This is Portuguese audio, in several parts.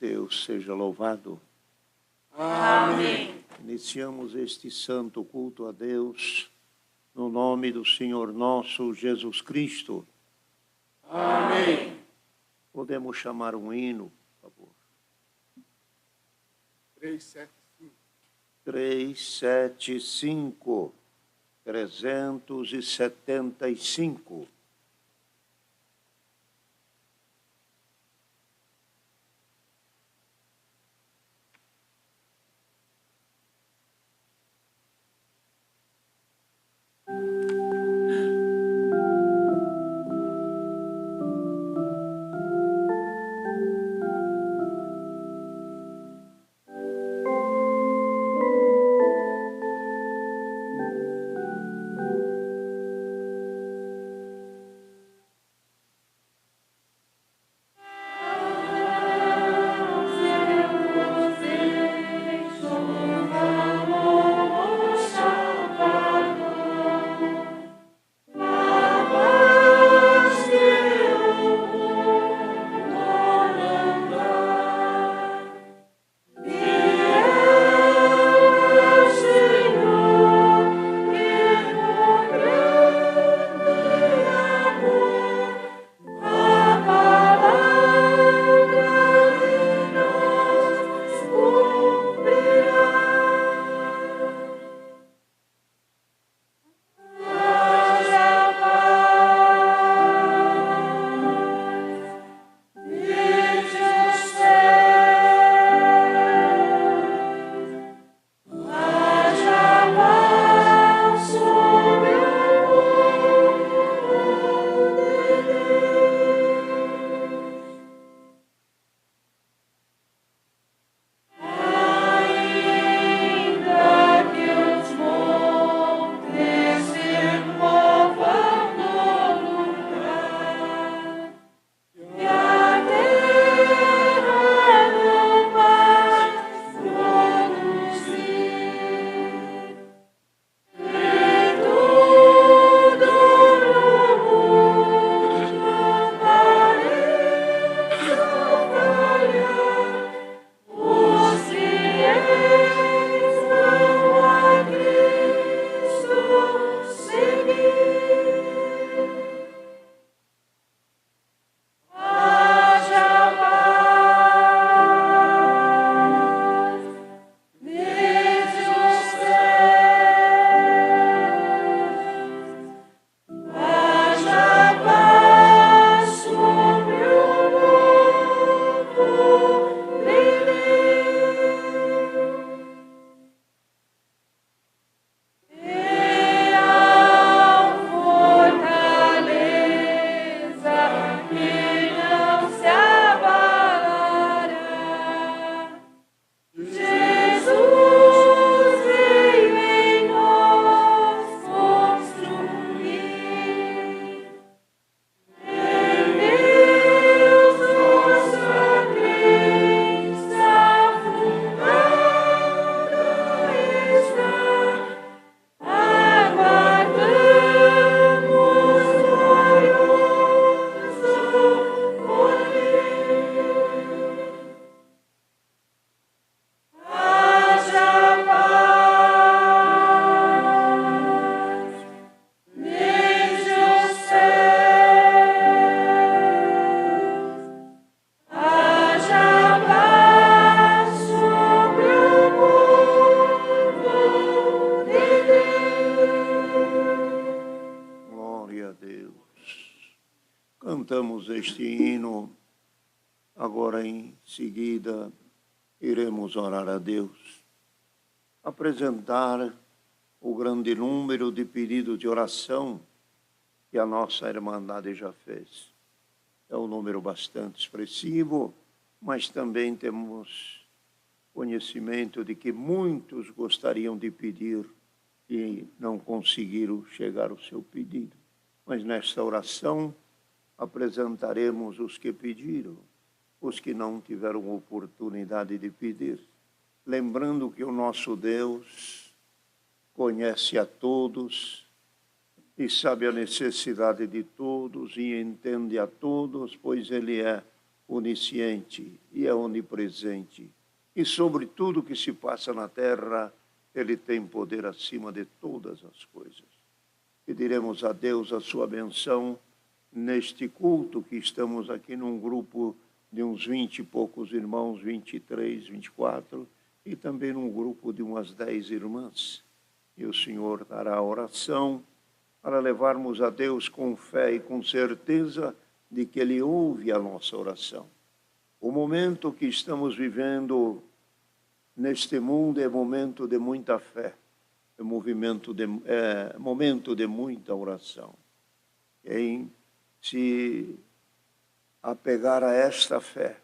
Deus seja louvado. Amém. Iniciamos este santo culto a Deus no nome do Senhor nosso Jesus Cristo. Amém. Podemos chamar um hino, por favor. 375. 375. Cantamos este hino, agora em seguida iremos orar a Deus, apresentar o grande número de pedidos de oração que a nossa Irmandade já fez. É um número bastante expressivo, mas também temos conhecimento de que muitos gostariam de pedir e não conseguiram chegar ao seu pedido. Mas nesta oração apresentaremos os que pediram, os que não tiveram oportunidade de pedir, lembrando que o nosso Deus conhece a todos e sabe a necessidade de todos e entende a todos, pois Ele é onisciente e é onipresente. E sobre tudo que se passa na terra, Ele tem poder acima de todas as coisas. Pediremos a Deus a sua benção neste culto que estamos aqui num grupo de uns 20 e poucos irmãos, 23, 24, e também num grupo de umas 10 irmãs. E o Senhor dará a oração para levarmos a Deus com fé e com certeza de que Ele ouve a nossa oração. O momento que estamos vivendo neste mundo é momento de muita fé, é momento de muita oração. Quem se apegar a esta fé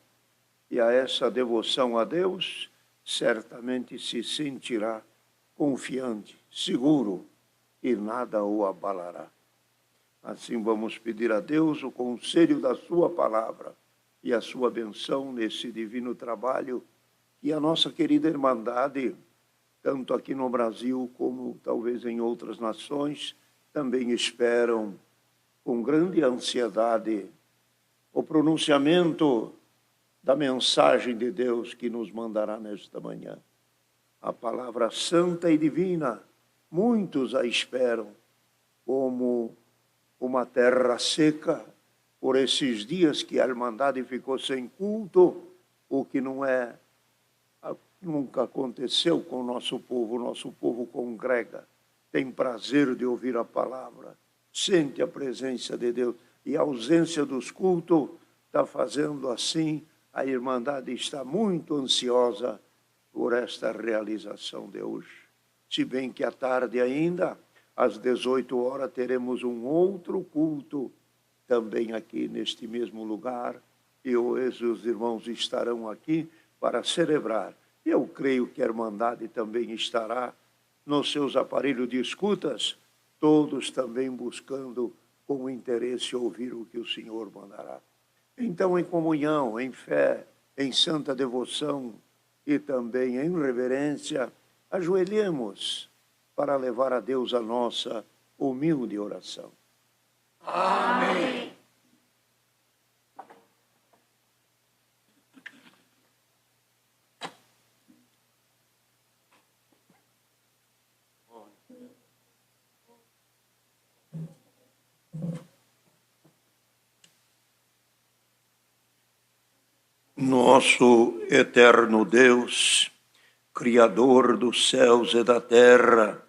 e a essa devoção a Deus, certamente se sentirá confiante, seguro, e nada o abalará. Assim vamos pedir a Deus o conselho da sua palavra e a sua benção nesse divino trabalho que a nossa querida Irmandade, tanto aqui no Brasil como talvez em outras nações, também esperam com grande ansiedade o pronunciamento da mensagem de Deus que nos mandará nesta manhã. A palavra santa e divina, muitos a esperam como uma terra seca por esses dias que a Irmandade ficou sem culto, o que nunca aconteceu com o nosso povo congrega, tem prazer de ouvir a palavra, sente a presença de Deus, e a ausência dos cultos está fazendo assim, a Irmandade está muito ansiosa por esta realização de hoje. Se bem que à tarde ainda, às 18 horas, teremos um outro culto, também aqui neste mesmo lugar, e hoje os irmãos estarão aqui para celebrar. Eu creio que a Irmandade também estará nos seus aparelhos de escutas, todos também buscando com interesse ouvir o que o Senhor mandará. Então, em comunhão, em fé, em santa devoção e também em reverência, ajoelhemos para levar a Deus a nossa humilde oração. Amém. Nosso eterno Deus, Criador dos céus e da terra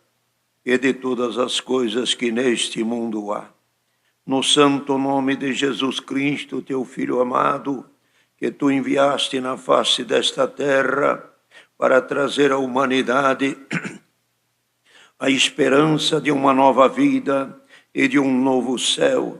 e de todas as coisas que neste mundo há, no santo nome de Jesus Cristo, teu Filho amado, que tu enviaste na face desta terra para trazer à humanidade a esperança de uma nova vida e de um novo céu,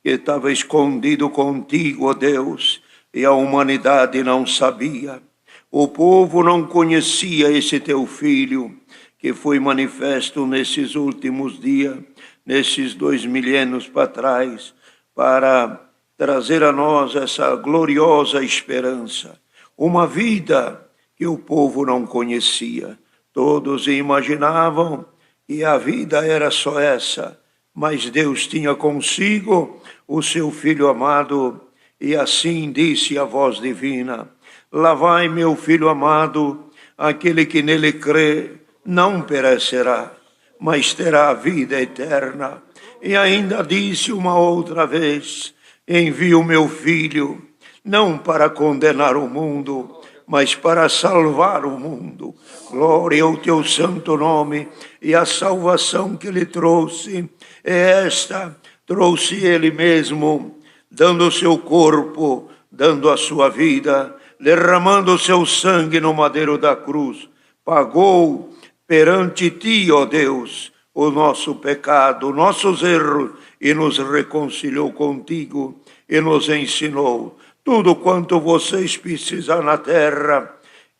que estava escondido contigo, ó Deus, e a humanidade não sabia. O povo não conhecia esse teu Filho, que foi manifesto nesses últimos dias, nesses 2 milênios para trás, para trazer a nós essa gloriosa esperança. Uma vida que o povo não conhecia. Todos imaginavam que a vida era só essa, mas Deus tinha consigo o seu Filho amado, e assim disse a voz divina: lá vai meu Filho amado, aquele que nele crê não perecerá, mas terá a vida eterna. E ainda disse uma outra vez: envio o meu Filho, não para condenar o mundo, mas para salvar o mundo. Glória ao teu santo nome, e a salvação que ele trouxe é esta: trouxe ele mesmo, dando o seu corpo, dando a sua vida, derramando o seu sangue no madeiro da cruz, pagou perante ti, ó Deus, o nosso pecado, nossos erros, e nos reconciliou contigo, e nos ensinou tudo quanto vocês precisam na terra.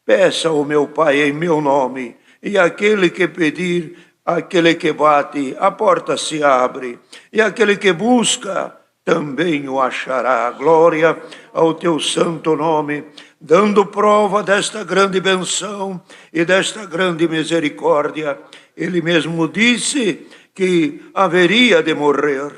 Peça ao meu Pai em meu nome, e aquele que pedir, aquele que bate, a porta se abre, e aquele que busca, também o achará. Glória ao teu santo nome, dando prova desta grande benção e desta grande misericórdia. Ele mesmo disse que haveria de morrer,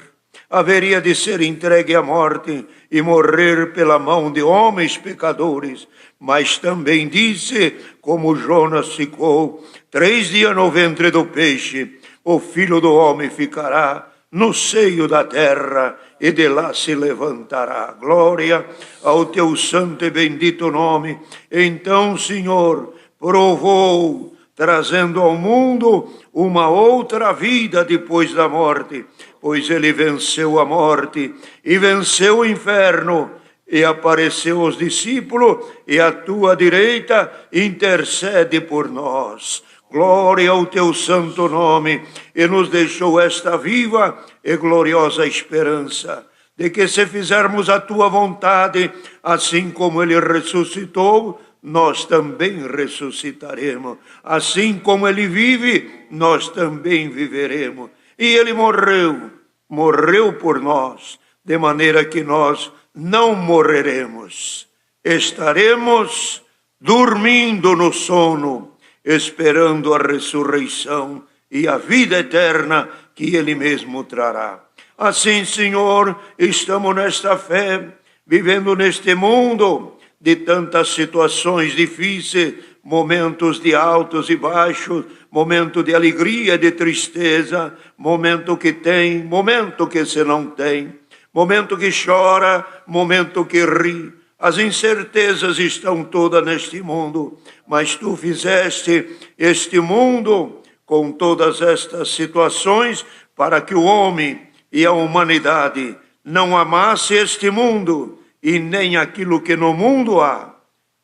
haveria de ser entregue à morte e morrer pela mão de homens pecadores. Mas também disse, como Jonas ficou 3 dias no ventre do peixe, o Filho do Homem ficará no seio da terra e de lá se levantará. Glória ao teu santo e bendito nome. Então, Senhor, provou, trazendo ao mundo uma outra vida depois da morte, pois ele venceu a morte e venceu o inferno, e apareceu aos discípulos, e à tua direita intercede por nós. Glória ao teu santo nome, e nos deixou esta viva e gloriosa esperança, de que se fizermos a tua vontade, assim como ele ressuscitou, nós também ressuscitaremos. Assim como ele vive, nós também viveremos. E ele morreu por nós, de maneira que nós não morreremos. Estaremos dormindo no sono, esperando a ressurreição e a vida eterna que ele mesmo trará. Assim, Senhor, estamos nesta fé, vivendo neste mundo de tantas situações difíceis, momentos de altos e baixos, momento de alegria, de tristeza, momento que tem, momento que se não tem, momento que chora, momento que ri. As incertezas estão todas neste mundo, mas tu fizeste este mundo com todas estas situações para que o homem e a humanidade não amasse este mundo e nem aquilo que no mundo há,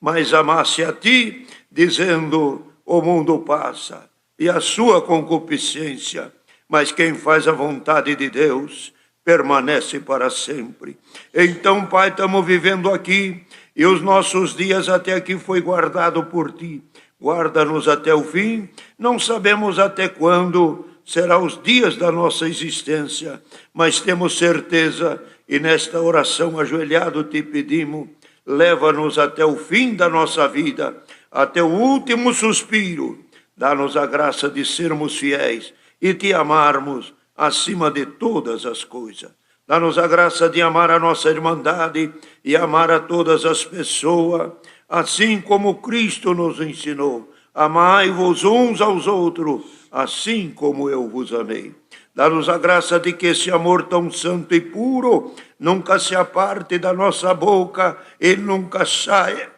mas amasse a ti, dizendo: o mundo passa e a sua concupiscência, mas quem faz a vontade de Deus permanece para sempre. Então, Pai, estamos vivendo aqui e os nossos dias até aqui foi guardado por ti. Guarda-nos até o fim. Não sabemos até quando serão os dias da nossa existência, mas temos certeza, e nesta oração ajoelhado te pedimos, leva-nos até o fim da nossa vida, até o último suspiro. Dá-nos a graça de sermos fiéis e te amarmos acima de todas as coisas. Dá-nos a graça de amar a nossa irmandade e amar a todas as pessoas, assim como Cristo nos ensinou. Amai-vos uns aos outros, assim como eu vos amei. Dá-nos a graça de que esse amor tão santo e puro nunca se aparte da nossa boca e nunca saia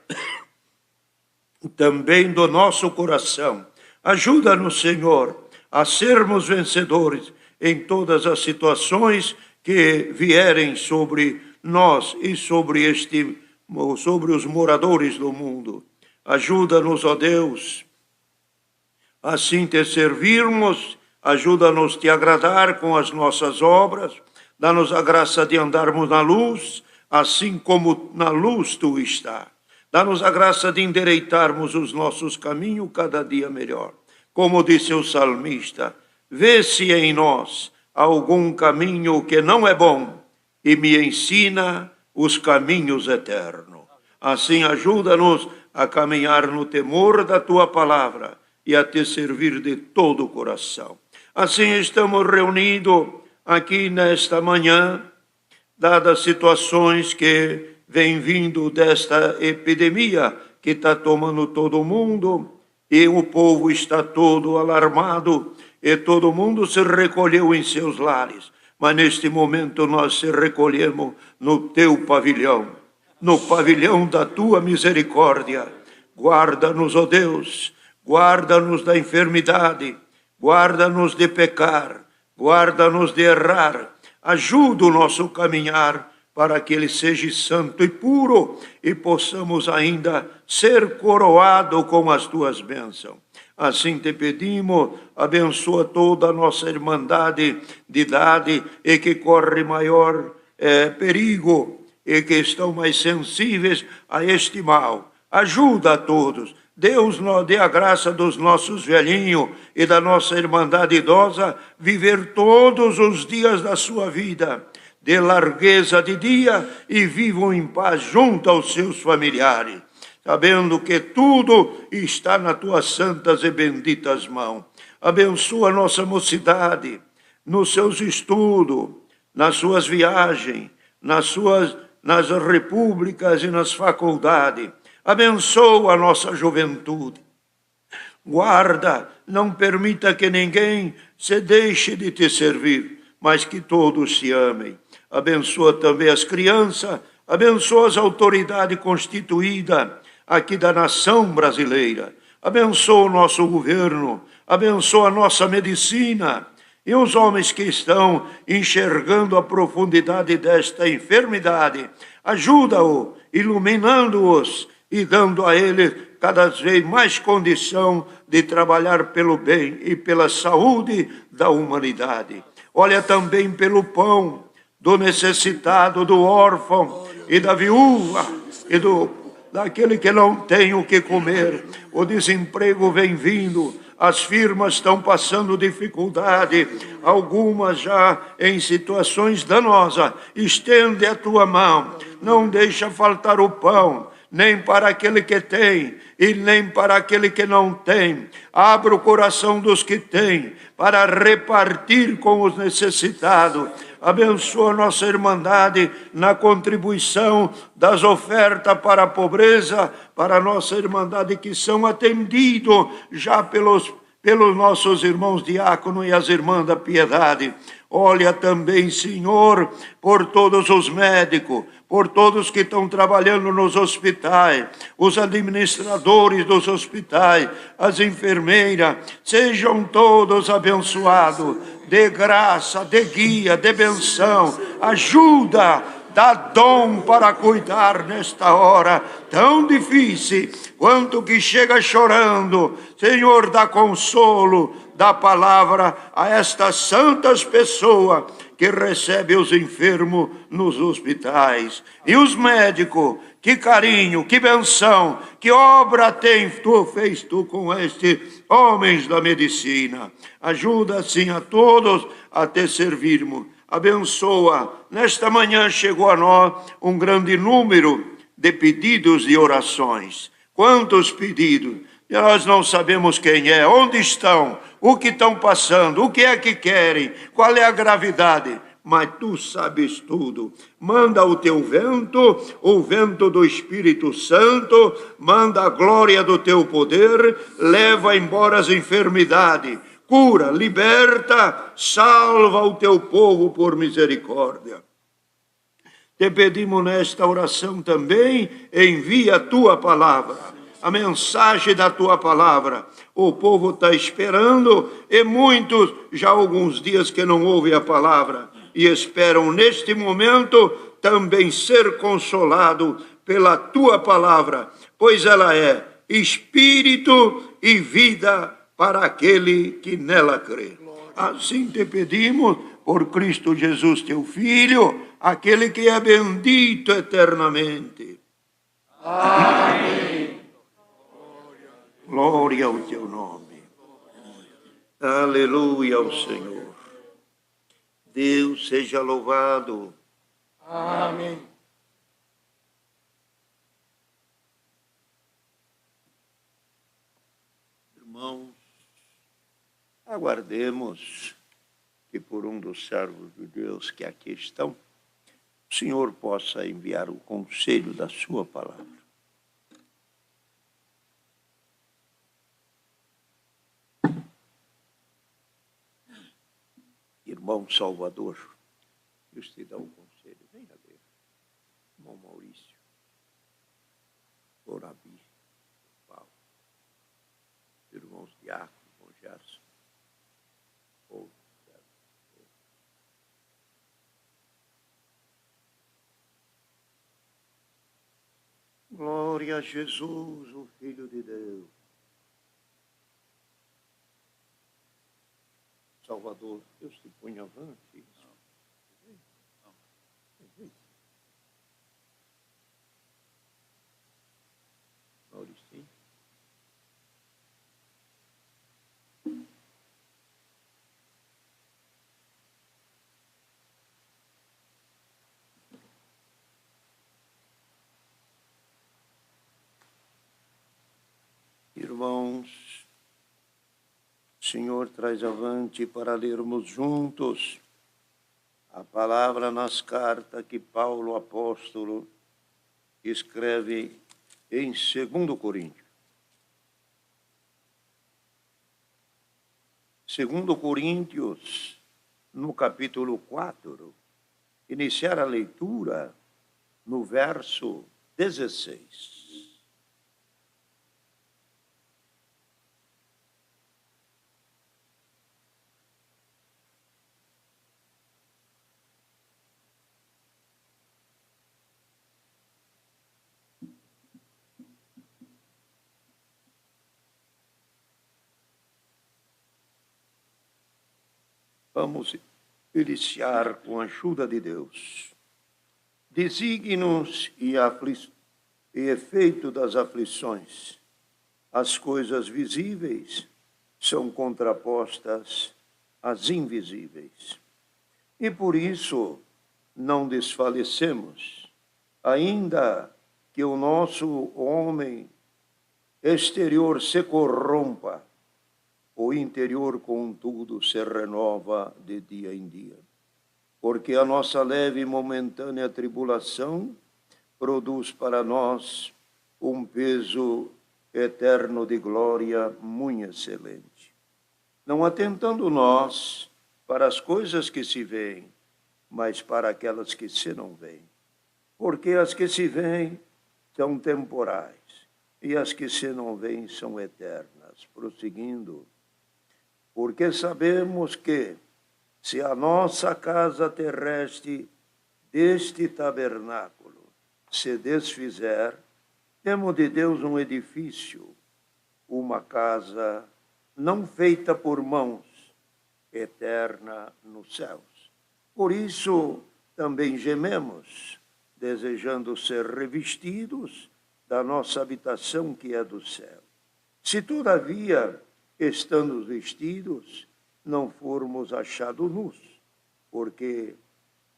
também do nosso coração. Ajuda-nos, Senhor, a sermos vencedores em todas as situações que vierem sobre nós e sobre os moradores do mundo. Ajuda-nos, ó Deus, assim te servirmos. Ajuda-nos a te agradar com as nossas obras. Dá-nos a graça de andarmos na luz, assim como na luz tu está. Dá-nos a graça de endireitarmos os nossos caminhos cada dia melhor. Como disse o salmista: vê se em nós algum caminho que não é bom e me ensina os caminhos eternos. Assim ajuda-nos a caminhar no temor da tua palavra e a te servir de todo o coração. Assim estamos reunidos aqui nesta manhã, dadas situações que vêm vindo desta epidemia que está tomando todo o mundo, e o povo está todo alarmado, e todo mundo se recolheu em seus lares. Mas neste momento nós se recolhemos no teu pavilhão, no pavilhão da tua misericórdia. Guarda-nos, ó Deus, guarda-nos da enfermidade, guarda-nos de pecar, guarda-nos de errar. Ajuda o nosso caminhar para que ele seja santo e puro e possamos ainda ser coroado com as tuas bênçãos. Assim te pedimos, abençoa toda a nossa irmandade de idade e que corre maior perigo e que estão mais sensíveis a este mal. Ajuda a todos. Deus nos dê a graça dos nossos velhinhos e da nossa irmandade idosa viver todos os dias da sua vida de largueza de dia e vivam em paz junto aos seus familiares, sabendo que tudo está nas tuas santas e benditas mãos. Abençoa a nossa mocidade, nos seus estudos, nas suas viagens, nas repúblicas e nas faculdades. Abençoa a nossa juventude. Guarda, não permita que ninguém se deixe de te servir, mas que todos se amem. Abençoa também as crianças, abençoa as autoridades constituídas aqui da nação brasileira. Abençoa o nosso governo, abençoa a nossa medicina e os homens que estão enxergando a profundidade desta enfermidade. Ajuda-o, iluminando-os e dando a ele cada vez mais condição de trabalhar pelo bem e pela saúde da humanidade. Olha também pelo pão do necessitado, do órfão e da viúva e daquele que não tem o que comer. O desemprego vem vindo, as firmas estão passando dificuldade, algumas já em situações danosas. Estende a tua mão, não deixa faltar o pão, nem para aquele que tem e nem para aquele que não tem. Abra o coração dos que têm para repartir com os necessitados. Abençoa nossa irmandade na contribuição das ofertas para a pobreza, para a nossa irmandade que são atendidos já pelos nossos irmãos diáconos e as irmãs da piedade. Olha também, Senhor, por todos os médicos, por todos que estão trabalhando nos hospitais, os administradores dos hospitais, as enfermeiras, sejam todos abençoados, de graça, de guia, de benção, ajuda, dá dom para cuidar nesta hora tão difícil, quanto que chega chorando. Senhor, dá consolo, dá palavra a estas santas pessoas que recebem os enfermos nos hospitais. E os médicos, que carinho, que benção, que obra fez tu com estes homens da medicina. Ajuda assim a todos a te servirmos. Abençoa. Nesta manhã chegou a nós um grande número de pedidos e orações. Quantos pedidos? E nós não sabemos quem é, onde estão, o que estão passando, o que é que querem, qual é a gravidade. Mas tu sabes tudo. Manda o teu vento, o vento do Espírito Santo, manda a glória do teu poder, leva embora as enfermidades, cura, liberta, salva o teu povo por misericórdia. Te pedimos nesta oração também, envia a tua palavra, a mensagem da tua palavra. O povo está esperando e muitos já há alguns dias que não ouvem a palavra e esperam neste momento também ser consolado pela tua palavra, pois ela é espírito e vida para aquele que nela crê. Assim te pedimos por Cristo Jesus, teu Filho, aquele que é bendito eternamente. Amém. Glória ao teu nome. Aleluia ao Senhor. Deus seja louvado. Amém. Irmãos, aguardemos que por um dos servos de Deus que aqui estão, o Senhor possa enviar o conselho da sua palavra. Irmão Salvador, Deus te dá um conselho. Venha ler. Irmão Maurício, Orabi, Paulo, irmãos Diácono, irmão Gerson, outro servo. Glória a Jesus, o Filho de Deus. Salvador, Deus te põe avante. Maurício. Irmãos, o Senhor traz avante para lermos juntos A palavra nas cartas que Paulo, apóstolo, escreve em 2 Coríntios. 2 Coríntios, no capítulo 4, iniciar a leitura no verso 16. Vamos iniciar com a ajuda de Deus. Desígnios e efeito das aflições. As coisas visíveis são contrapostas às invisíveis. E por isso não desfalecemos, ainda que o nosso homem exterior se corrompa, o interior, contudo, se renova de dia em dia. Porque a nossa leve e momentânea tribulação produz para nós um peso eterno de glória muito excelente. Não atentando nós para as coisas que se veem, mas para aquelas que se não veem. Porque as que se veem são temporais, e as que se não veem são eternas. Prosseguindo, porque sabemos que, se a nossa casa terrestre deste tabernáculo se desfizer, temos de Deus um edifício, uma casa não feita por mãos, eterna nos céus. Por isso também gememos, desejando ser revestidos da nossa habitação que é do céu. Se todavia, estando vestidos, não formos achados nus, porque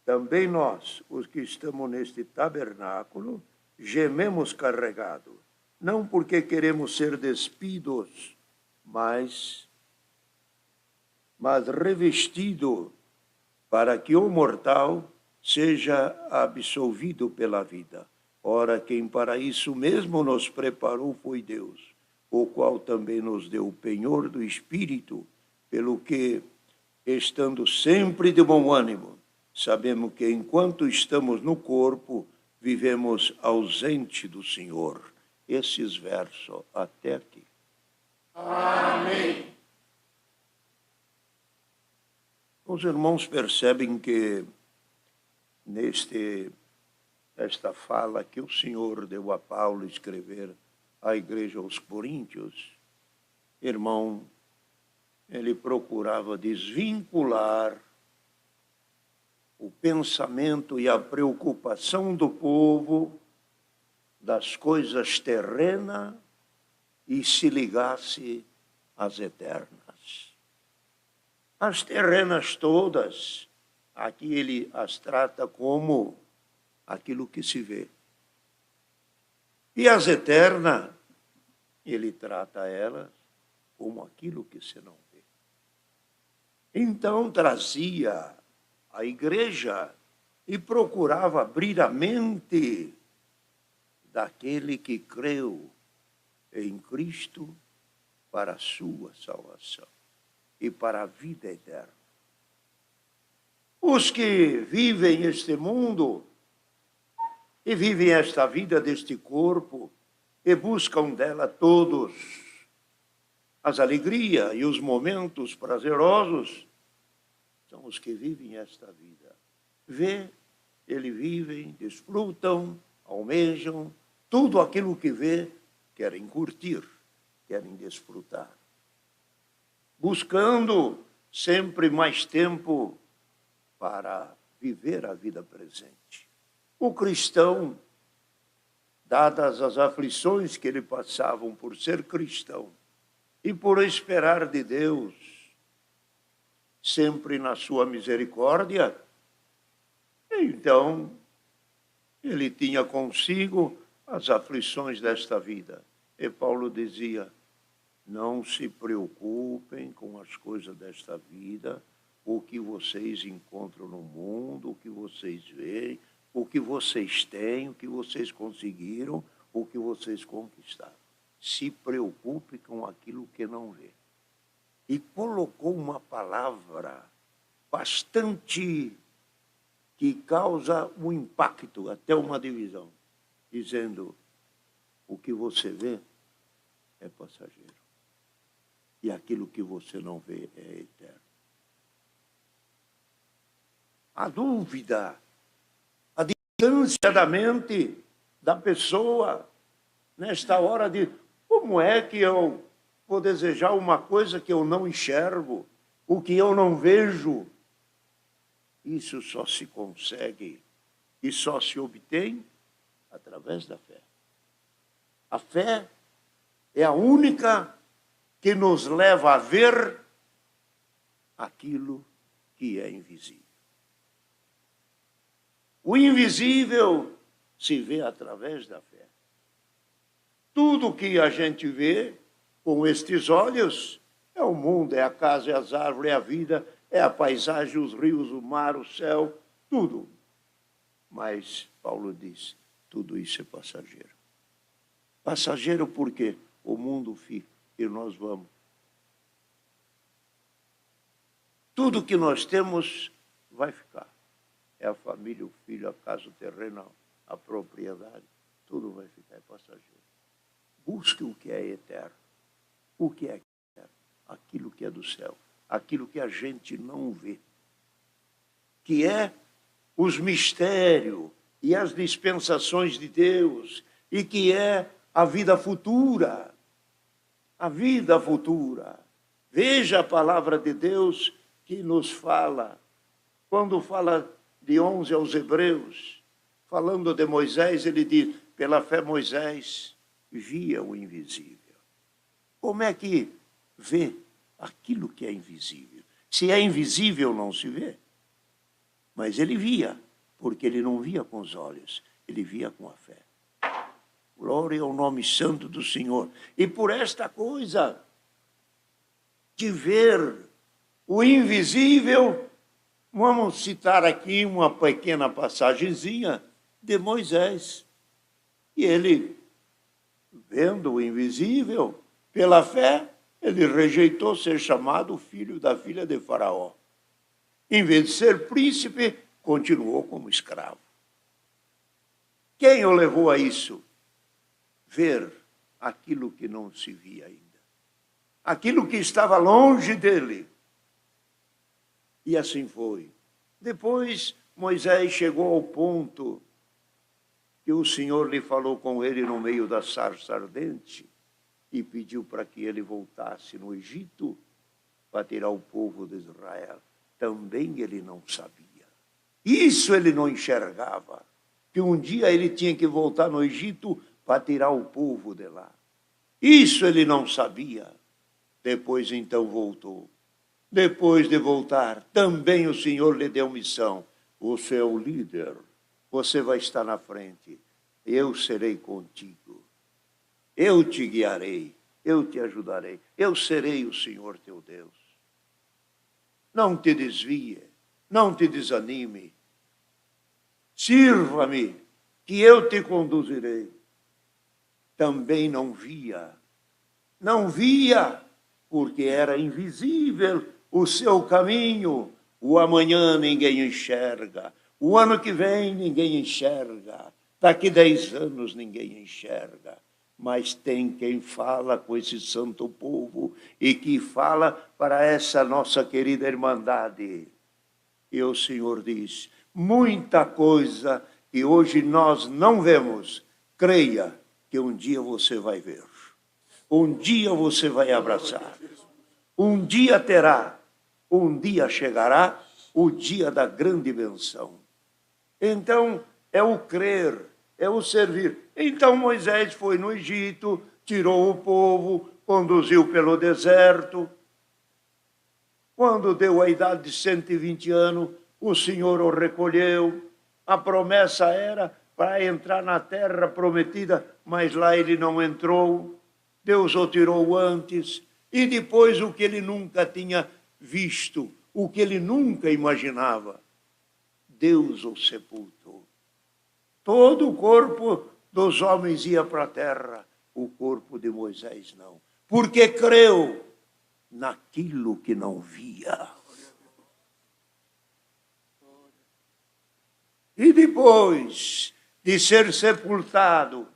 também nós, os que estamos neste tabernáculo, gememos carregados, não porque queremos ser despidos, mas revestido, para que o mortal seja absolvido pela vida. Ora, quem para isso mesmo nos preparou foi Deus, o qual também nos deu o penhor do Espírito, pelo que, estando sempre de bom ânimo, sabemos que enquanto estamos no corpo, vivemos ausente do Senhor. Esses versos até aqui. Amém. Os irmãos percebem que esta fala que o Senhor deu a Paulo escrever à igreja aos Coríntios, irmão, ele procurava desvincular o pensamento e a preocupação do povo das coisas terrenas e se ligasse às eternas. As terrenas todas, aqui ele as trata como aquilo que se vê. E as eternas, ele trata elas como aquilo que se não vê. Então trazia a igreja e procurava abrir a mente daquele que creu em Cristo para a sua salvação e para a vida eterna. Os que vivem este mundo e vivem esta vida deste corpo e buscam dela todos as alegrias e os momentos prazerosos, são os que vivem esta vida. Vivem, desfrutam, almejam, tudo aquilo que vê, querem curtir, querem desfrutar. Buscando sempre mais tempo para viver a vida presente. O cristão, dadas as aflições que ele passavam por ser cristão e por esperar de Deus, sempre na sua misericórdia, então ele tinha consigo as aflições desta vida. E Paulo dizia, não se preocupem com as coisas desta vida, o que vocês encontram no mundo, o que vocês veem, o que vocês têm, o que vocês conseguiram, o que vocês conquistaram. Se preocupe com aquilo que não vê. E colocou uma palavra bastante que causa um impacto, até uma divisão, dizendo: o que você vê é passageiro. E aquilo que você não vê é eterno. A dúvida, a distância da mente da pessoa, nesta hora de como é que eu vou desejar uma coisa que eu não enxergo, o que eu não vejo. Isso só se consegue e só se obtém através da fé. A fé é a única que nos leva a ver aquilo que é invisível. O invisível se vê através da fé. Tudo que a gente vê com estes olhos é o mundo, é a casa, é as árvores, é a vida, é a paisagem, os rios, o mar, o céu, tudo. Mas Paulo diz, tudo isso é passageiro. Passageiro porque o mundo fica e nós vamos. Tudo que nós temos vai ficar. É a família, o filho, a casa, o terreno, a propriedade. Tudo vai ficar, é passageiro. Busque o que é eterno. O que é eterno? Aquilo que é do céu. Aquilo que a gente não vê. Que é os mistérios e as dispensações de Deus. E que é a vida futura. A vida futura. Veja a palavra de Deus que nos fala. Quando fala de 11 aos Hebreus, falando de Moisés, ele diz, pela fé Moisés via o invisível. Como é que vê aquilo que é invisível? Se é invisível, não se vê. Mas ele via, porque ele não via com os olhos, ele via com a fé. Glória ao nome santo do Senhor. E por esta coisa de ver o invisível, vamos citar aqui uma pequena passagenzinha de Moisés. E ele, vendo o invisível, pela fé, ele rejeitou ser chamado filho da filha de Faraó. Em vez de ser príncipe, continuou como escravo. Quem o levou a isso? Ver aquilo que não se via ainda. Aquilo que estava longe dele. E assim foi. Depois, Moisés chegou ao ponto que o Senhor lhe falou com ele no meio da sarça ardente e pediu para que ele voltasse no Egito para tirar o povo de Israel. Também ele não sabia. Isso ele não enxergava. Que um dia ele tinha que voltar no Egito para tirar o povo de lá. Isso ele não sabia. Depois então voltou. Depois de voltar, também o Senhor lhe deu missão. Você é o líder, você vai estar na frente. Eu serei contigo. Eu te guiarei, eu te ajudarei. Eu serei o Senhor teu Deus. Não te desvie, não te desanime. Sirva-me, que eu te conduzirei. Também não via, porque era invisível o seu caminho. O amanhã ninguém enxerga. O ano que vem ninguém enxerga. Daqui 10 anos ninguém enxerga. Mas tem quem fala com esse santo povo e que fala para essa nossa querida irmandade. E o Senhor diz, muita coisa que hoje nós não vemos, creia que um dia você vai ver. Um dia você vai abraçar. Um dia terá. Um dia chegará o dia da grande benção. Então, é o crer, é o servir. Então, Moisés foi no Egito, tirou o povo, conduziu pelo deserto. Quando deu a idade de 120 anos, o Senhor o recolheu. A promessa era para entrar na terra prometida, mas lá ele não entrou. Deus o tirou antes. E depois o que ele nunca tinha visto, o que ele nunca imaginava. Deus o sepultou. Todo o corpo dos homens ia para a terra, o corpo de Moisés não. Porque creu naquilo que não via. E depois de ser sepultado,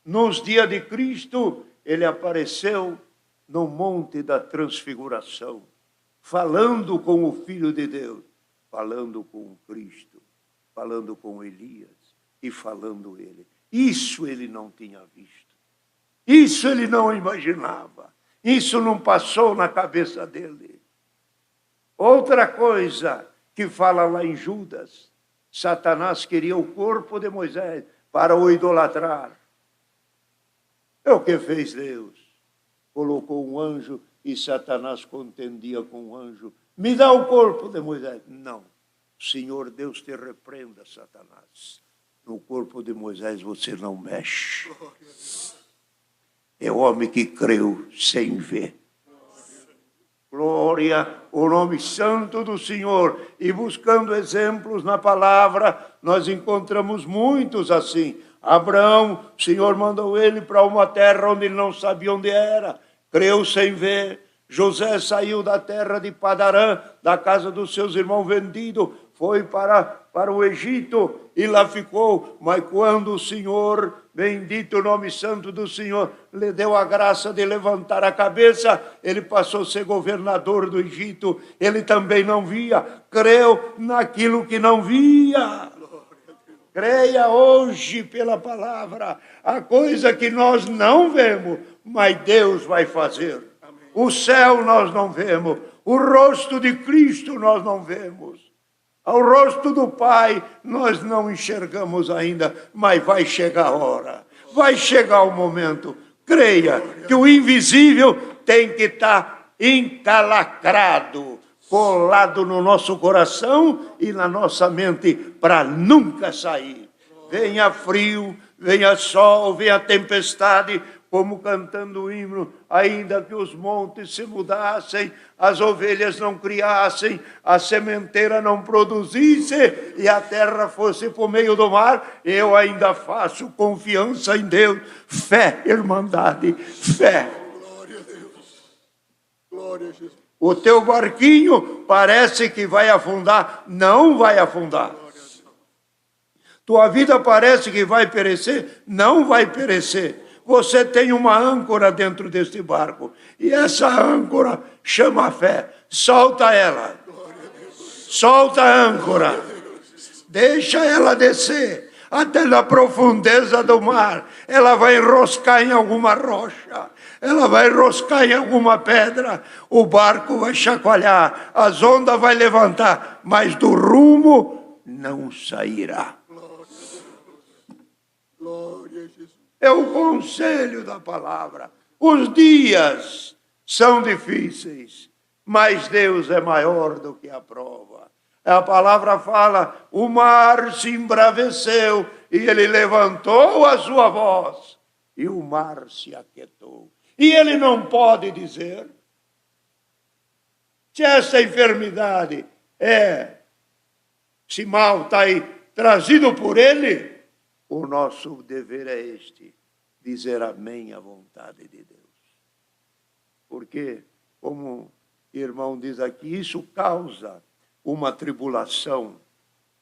nos dias de Cristo, ele apareceu no Monte da Transfiguração, falando com o Filho de Deus, falando com Cristo, falando com Elias e falando ele. Isso ele não tinha visto. Isso ele não imaginava. Isso não passou na cabeça dele. Outra coisa que fala lá em Judas, Satanás queria o corpo de Moisés para o idolatrar. É o que fez Deus. Colocou um anjo e Satanás contendia com o anjo. Me dá o corpo de Moisés. Não. Senhor Deus te repreenda, Satanás. No corpo de Moisés você não mexe. É o homem que creu sem ver. Glória ao nome santo do Senhor. E buscando exemplos na palavra, nós encontramos muitos assim. Abraão, o Senhor mandou ele para uma terra onde ele não sabia onde era. Creu sem ver. José saiu da terra de Padarã, da casa dos seus irmãos vendido, foi para o Egito e lá ficou. Mas quando o Senhor, bendito o nome santo do Senhor, lhe deu a graça de levantar a cabeça, ele passou a ser governador do Egito. Ele também não via, creu naquilo que não via. Creia hoje pela palavra, a coisa que nós não vemos, mas Deus vai fazer. O céu nós não vemos, o rosto de Cristo nós não vemos. Ao rosto do Pai nós não enxergamos ainda, mas vai chegar a hora, vai chegar o momento. Creia que o invisível tem que estar encalacrado, colado no nosso coração e na nossa mente para nunca sair. Venha frio, venha sol, venha tempestade, como cantando o hino, ainda que os montes se mudassem, as ovelhas não criassem, a sementeira não produzisse e a terra fosse por meio do mar, eu ainda faço confiança em Deus. Fé, irmandade, fé. Glória a Deus. Glória a Jesus. O teu barquinho parece que vai afundar, não vai afundar. Tua vida parece que vai perecer, não vai perecer. Você tem uma âncora dentro deste barco. E essa âncora chama a fé. Solta ela. Solta a âncora. Deixa ela descer até na profundeza do mar. Ela vai enroscar em alguma rocha. Ela vai enroscar em alguma pedra. O barco vai chacoalhar. As ondas vai levantar. Mas do rumo não sairá. Glória a Jesus. É o conselho da palavra. Os dias são difíceis, mas Deus é maior do que a prova. A palavra fala, o mar se embraveceu e ele levantou a sua voz e o mar se aquietou. E ele não pode dizer se essa enfermidade se mal está aí trazido por ele. O nosso dever é este, dizer amém à vontade de Deus. Porque, como o irmão diz aqui, isso causa uma tribulação,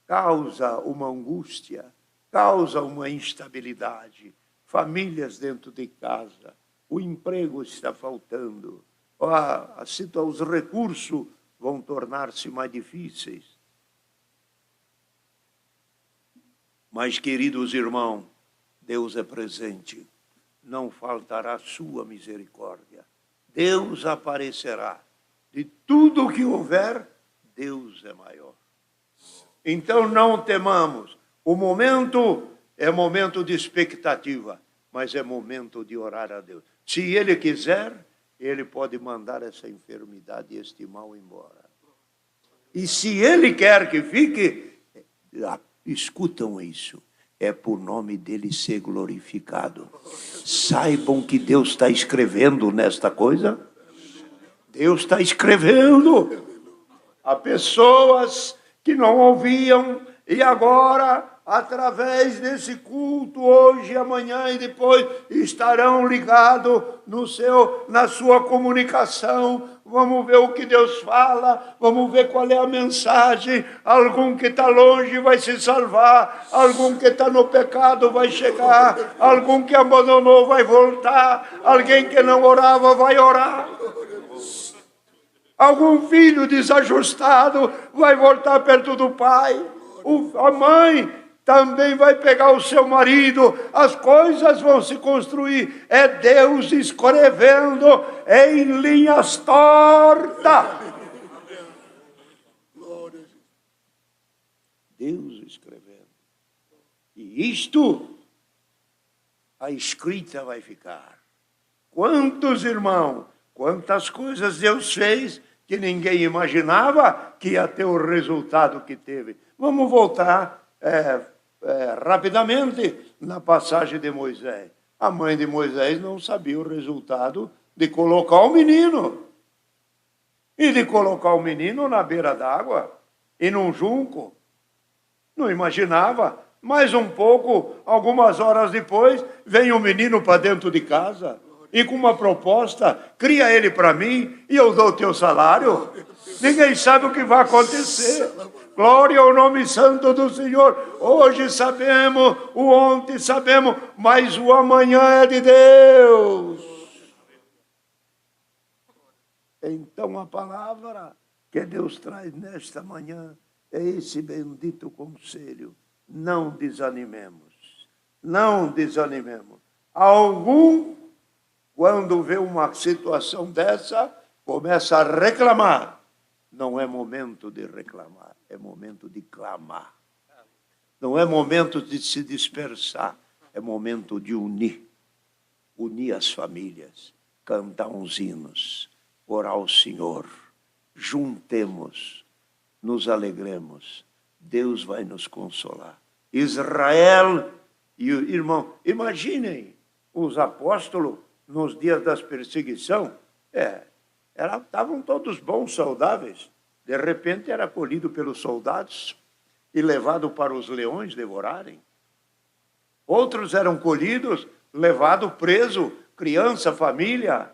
causa uma angústia, causa uma instabilidade. Famílias dentro de casa, o emprego está faltando, os recursos vão tornar-se mais difíceis. Mas, queridos irmãos, Deus é presente, não faltará sua misericórdia. Deus aparecerá. De tudo o que houver, Deus é maior. Então não temamos. O momento é momento de expectativa, mas é momento de orar a Deus. Se Ele quiser, Ele pode mandar essa enfermidade e este mal embora. E se Ele quer que fique, escutam isso, é por nome dele ser glorificado. Saibam que Deus está escrevendo nesta coisa. Deus está escrevendo. Há pessoas que não ouviam e agora, através desse culto, hoje, amanhã e depois, estarão ligados na sua comunicação. Vamos ver o que Deus fala, vamos ver qual é a mensagem. Algum que está longe vai se salvar, algum que está no pecado vai chegar, algum que abandonou vai voltar, alguém que não orava vai orar. Algum filho desajustado vai voltar perto do pai. A mãe também vai pegar o seu marido. As coisas vão se construir. É Deus escrevendo em linhas tortas. Deus escrevendo. E isto, a escrita vai ficar. Quantos irmãos, quantas coisas Deus fez que ninguém imaginava que ia ter o resultado que teve. Vamos voltar rapidamente na passagem de Moisés. A mãe de Moisés não sabia o resultado de colocar o menino. E de colocar o menino na beira d'água e num junco. Não imaginava. Mais um pouco, algumas horas depois, vem o menino para dentro de casa. E com uma proposta, cria ele para mim e eu dou o teu salário. Ninguém sabe o que vai acontecer. Glória ao nome santo do Senhor. Hoje sabemos, o ontem sabemos, mas o amanhã é de Deus. Então a palavra que Deus traz nesta manhã é esse bendito conselho. Não desanimemos. Não desanimemos. Quando vê uma situação dessa, começa a reclamar. Não é momento de reclamar, é momento de clamar. Não é momento de se dispersar, é momento de unir. Unir as famílias, cantar uns hinos, orar ao Senhor. Juntemos, nos alegremos. Deus vai nos consolar. Israel e o irmão, imaginem os apóstolos nos dias das perseguições, estavam todos bons, saudáveis. De repente era colhido pelos soldados e levado para os leões devorarem. Outros eram colhidos, levado preso, criança, família,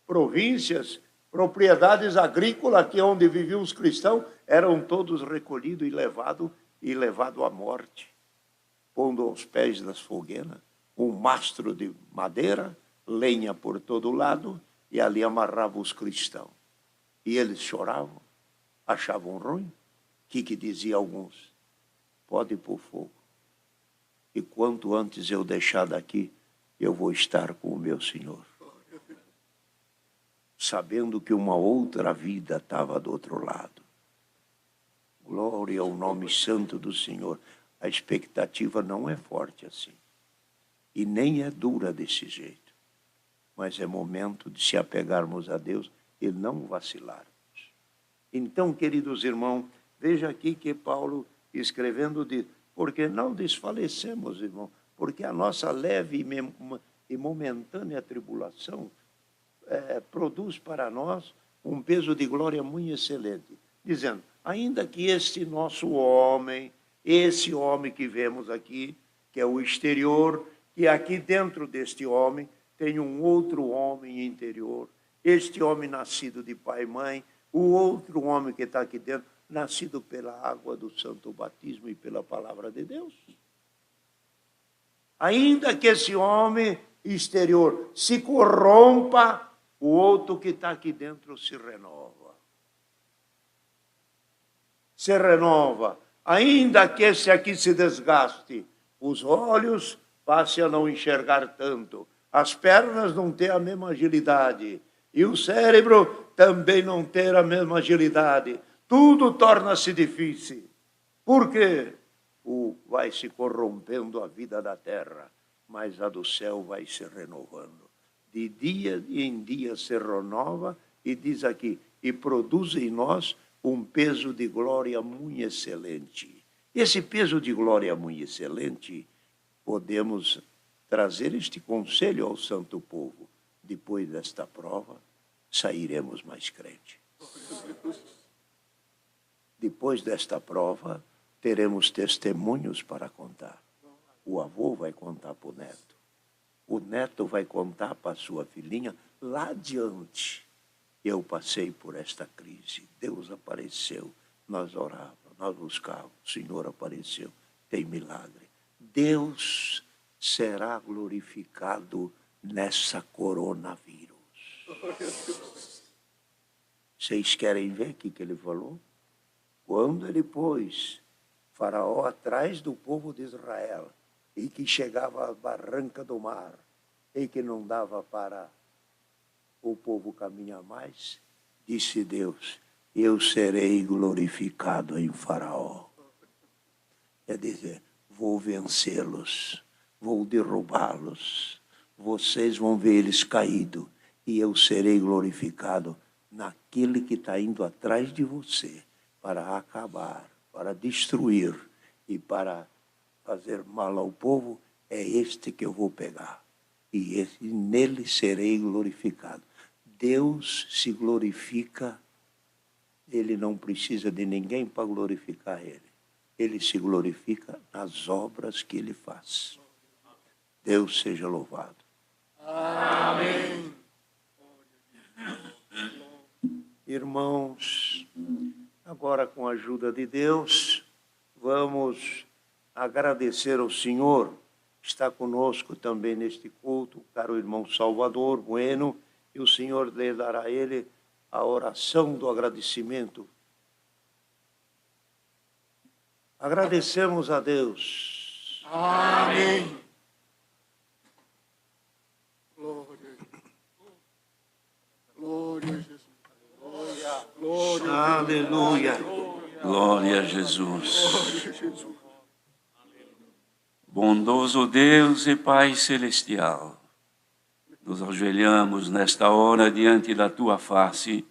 províncias, propriedades agrícolas, que onde viviam os cristãos, eram todos recolhidos e levado à morte, pondo aos pés das fogueiras um mastro de madeira, lenha por todo lado, e ali amarrava os cristãos. E eles choravam, achavam ruim. O que dizia alguns? Pode ir para o fogo. E quanto antes eu deixar daqui, eu vou estar com o meu Senhor. Sabendo que uma outra vida estava do outro lado. Glória ao nome santo do Senhor. A expectativa não é forte assim. E nem é dura desse jeito. Mas é momento de se apegarmos a Deus e não vacilarmos. Então, queridos irmãos, veja aqui que Paulo, escrevendo, diz, porque não desfalecemos, irmão, porque a nossa leve e momentânea tribulação produz para nós um peso de glória muito excelente. Dizendo, ainda que este nosso homem, esse homem que vemos aqui, que é o exterior, que aqui dentro deste homem tem um outro homem interior. Este homem nascido de pai e mãe, o outro homem que está aqui dentro, nascido pela água do santo batismo e pela palavra de Deus. Ainda que esse homem exterior se corrompa, o outro que está aqui dentro se renova. Se renova. Ainda que esse aqui se desgaste, os olhos passem a não enxergar tanto. As pernas não têm a mesma agilidade. E o cérebro também não ter a mesma agilidade. Tudo torna-se difícil. Por quê? Vai se corrompendo a vida da terra, mas a do céu vai se renovando. De dia em dia se renova e diz aqui, e produz em nós um peso de glória muito excelente. Esse peso de glória muito excelente, podemos trazer este conselho ao santo povo. Depois desta prova, sairemos mais crentes. depois desta prova, teremos testemunhos para contar. O avô vai contar para o neto. O neto vai contar para a sua filhinha lá adiante. Eu passei por esta crise. Deus apareceu. Nós orávamos, nós buscávamos. O Senhor apareceu. Tem milagre. Deus será glorificado nessa coronavírus. Vocês querem ver o que ele falou? Quando ele pôs Faraó atrás do povo de Israel e que chegava à barranca do mar e que não dava para o povo caminhar mais, disse Deus, eu serei glorificado em Faraó. Quer dizer, vou vencê-los, vou derrubá-los, vocês vão ver eles caídos e eu serei glorificado naquele que está indo atrás de você para acabar, para destruir e para fazer mal ao povo, é este que eu vou pegar. E nele serei glorificado. Deus se glorifica, ele não precisa de ninguém para glorificar ele. Ele se glorifica nas obras que ele faz. Deus seja louvado. Amém. Irmãos, agora com a ajuda de Deus, vamos agradecer ao Senhor, que está conosco também neste culto, caro irmão Salvador Bueno, e o Senhor lhe dará a ele a oração do agradecimento. Agradecemos a Deus. Amém. Glória a Jesus. Glória. Aleluia. Glória a Jesus. Glória a Jesus. Bondoso Deus e Pai Celestial, nos ajoelhamos nesta hora diante da Tua face,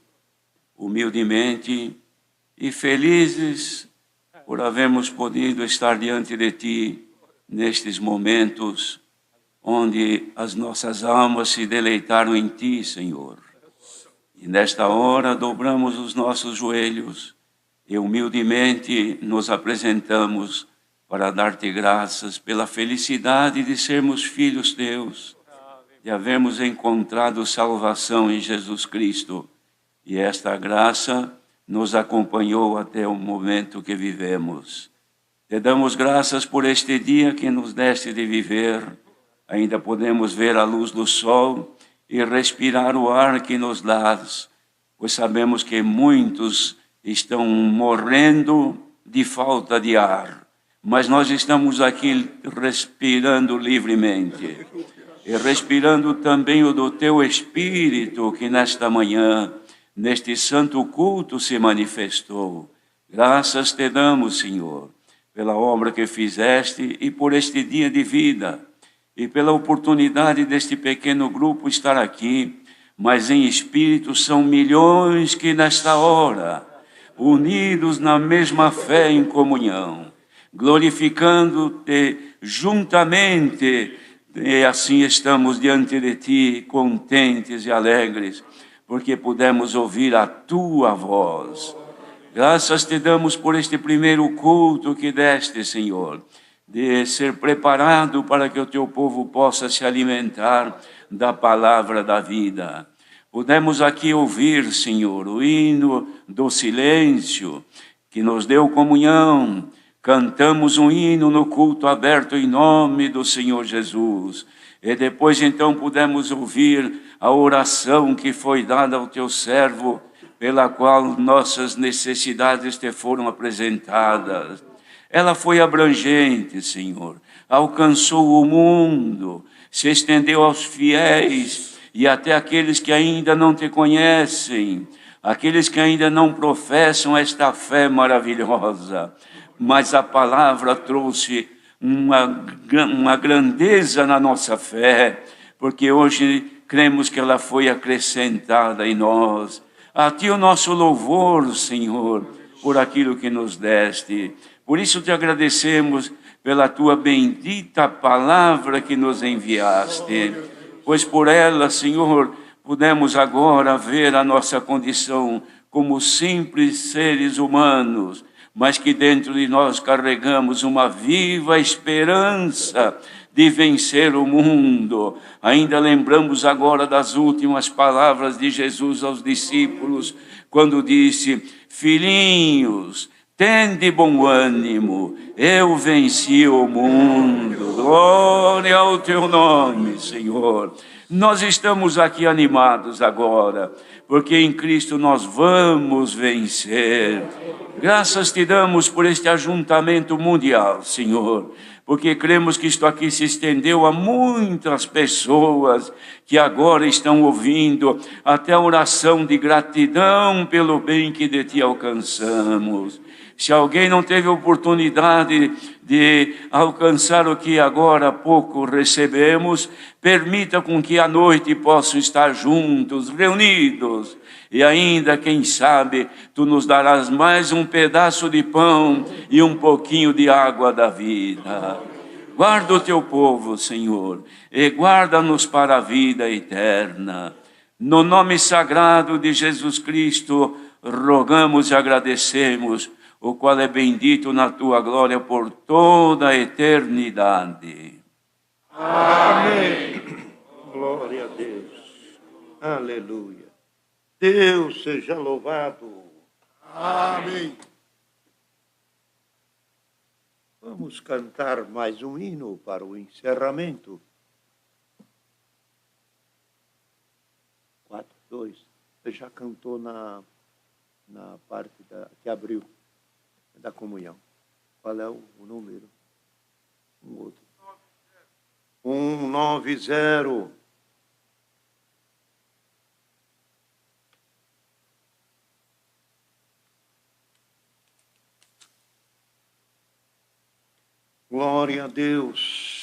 humildemente e felizes por havermos podido estar diante de Ti nestes momentos onde as nossas almas se deleitaram em Ti, Senhor. E nesta hora dobramos os nossos joelhos e humildemente nos apresentamos para dar-te graças pela felicidade de sermos filhos teus, de havermos encontrado salvação em Jesus Cristo. E esta graça nos acompanhou até o momento que vivemos. Te damos graças por este dia que nos deste de viver. Ainda podemos ver a luz do sol e respirar o ar que nos dás, pois sabemos que muitos estão morrendo de falta de ar, mas nós estamos aqui respirando livremente e respirando também o do Teu Espírito que nesta manhã, neste santo culto se manifestou. Graças te damos, Senhor, pela obra que fizeste e por este dia de vida, e pela oportunidade deste pequeno grupo estar aqui, mas em espírito são milhões que nesta hora, unidos na mesma fé em comunhão, glorificando-te juntamente, e assim estamos diante de Ti, contentes e alegres, porque pudemos ouvir a Tua voz. Graças te damos por este primeiro culto que deste, Senhor, de ser preparado para que o Teu povo possa se alimentar da palavra da vida. Pudemos aqui ouvir, Senhor, o hino do silêncio, que nos deu comunhão. Cantamos um hino no culto aberto em nome do Senhor Jesus. E depois então pudemos ouvir a oração que foi dada ao Teu servo, pela qual nossas necessidades te foram apresentadas. Ela foi abrangente, Senhor, alcançou o mundo, se estendeu aos fiéis e até aqueles que ainda não te conhecem, aqueles que ainda não professam esta fé maravilhosa. Mas a palavra trouxe uma grandeza na nossa fé, porque hoje cremos que ela foi acrescentada em nós. A Ti o nosso louvor, Senhor, por aquilo que nos deste. Por isso te agradecemos pela Tua bendita palavra que nos enviaste, pois por ela, Senhor, pudemos agora ver a nossa condição como simples seres humanos, mas que dentro de nós carregamos uma viva esperança de vencer o mundo. Ainda lembramos agora das últimas palavras de Jesus aos discípulos, quando disse: filhinhos, tende bom ânimo, eu venci o mundo. Glória ao teu nome, Senhor. Nós estamos aqui animados agora, porque em Cristo nós vamos vencer. Graças te damos por este ajuntamento mundial, Senhor, porque cremos que isto aqui se estendeu a muitas pessoas que agora estão ouvindo até a oração de gratidão pelo bem que de ti alcançamos. Se alguém não teve oportunidade de alcançar o que agora há pouco recebemos, permita com que à noite possam estar juntos, reunidos, e ainda, quem sabe, tu nos darás mais um pedaço de pão e um pouquinho de água da vida. Guarda o teu povo, Senhor, e guarda-nos para a vida eterna. No nome sagrado de Jesus Cristo, rogamos e agradecemos, o qual é bendito na tua glória por toda a eternidade. Amém. Glória a Deus. Aleluia. Deus seja louvado. Amém. Vamos cantar mais um hino para o encerramento. 4, 2. Você já cantou na parte que abriu da comunhão. Qual é o número? Um outro. 190. Glória a Deus.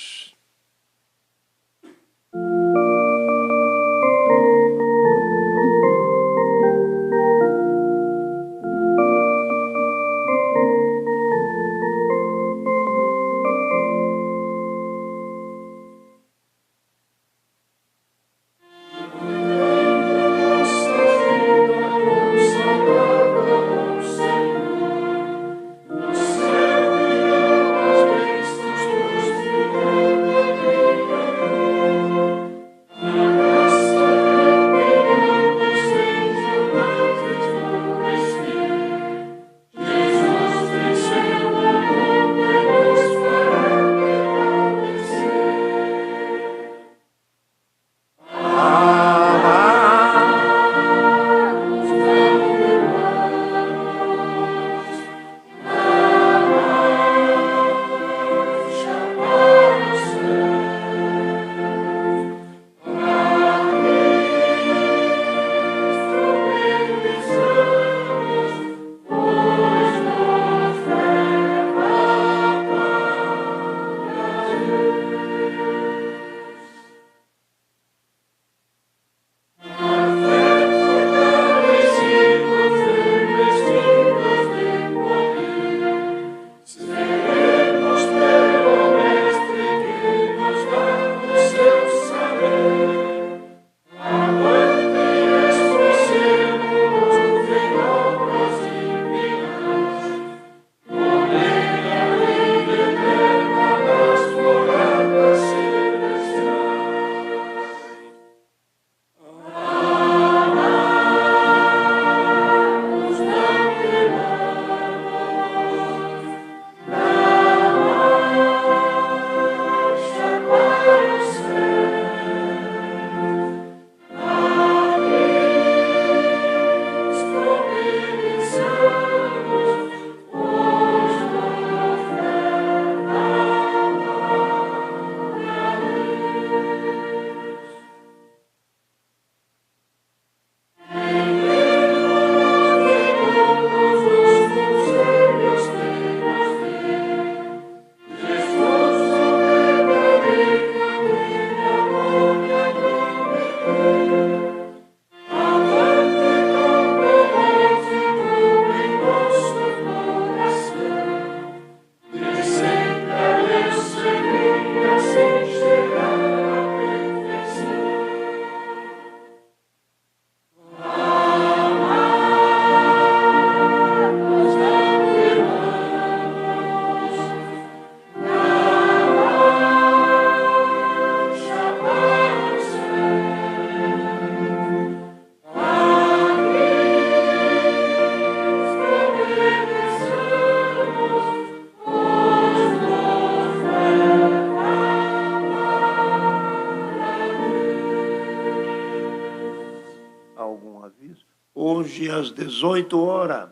às 18 horas,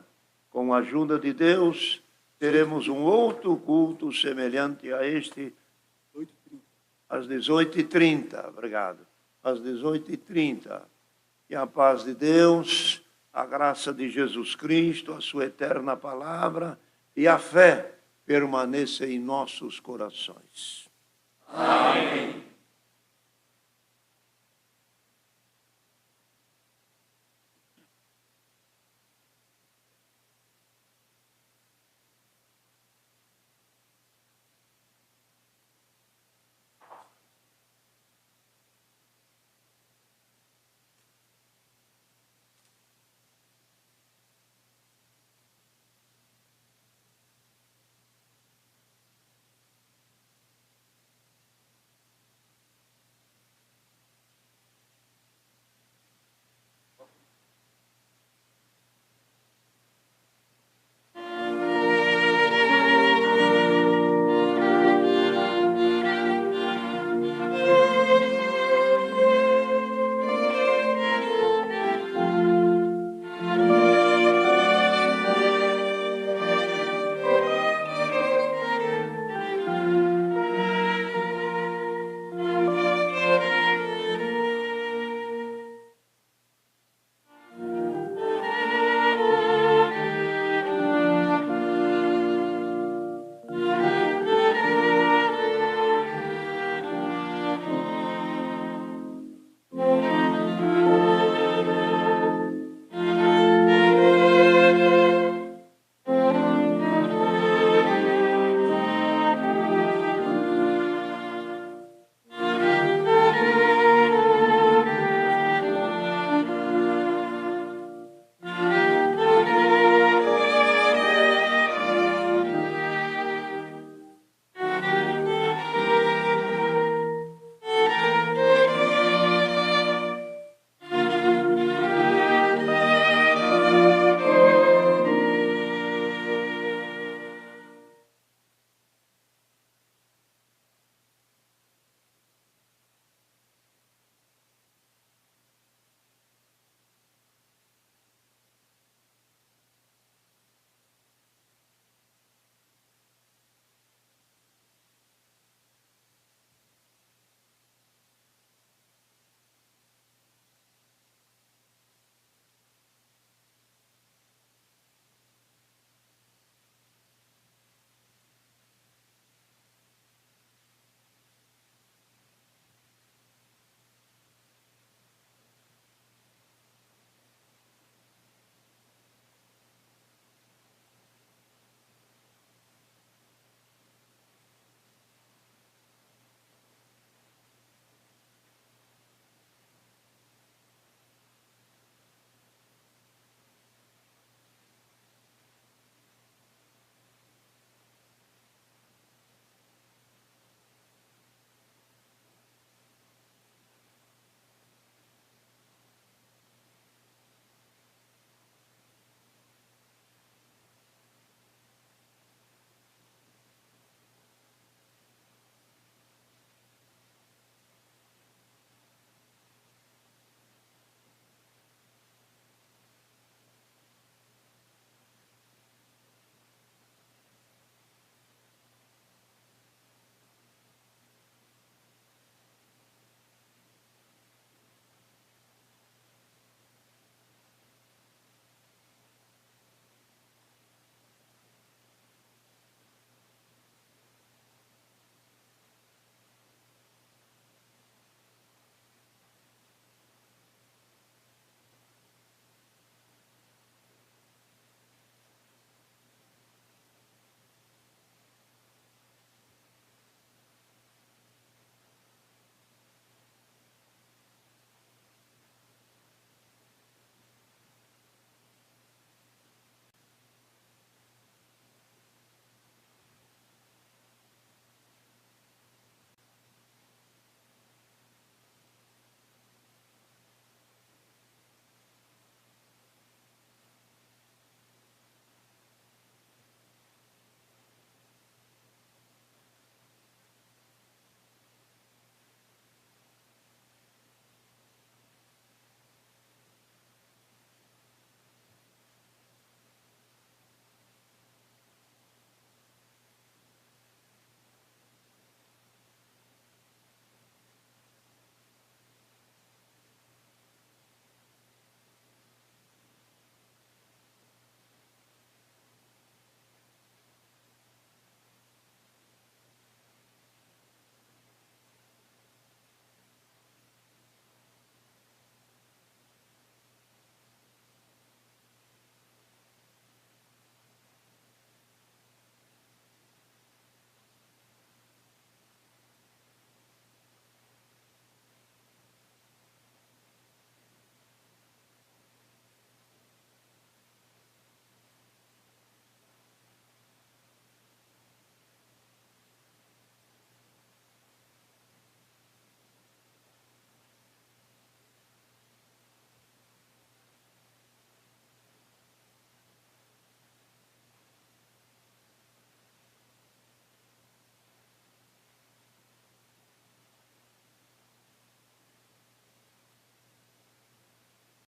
com a ajuda de Deus, teremos um outro culto semelhante a este, às 18h30. Obrigado. Às 18h30. E a paz de Deus, a graça de Jesus Cristo, a sua eterna palavra e a fé permaneça em nossos corações. Amém.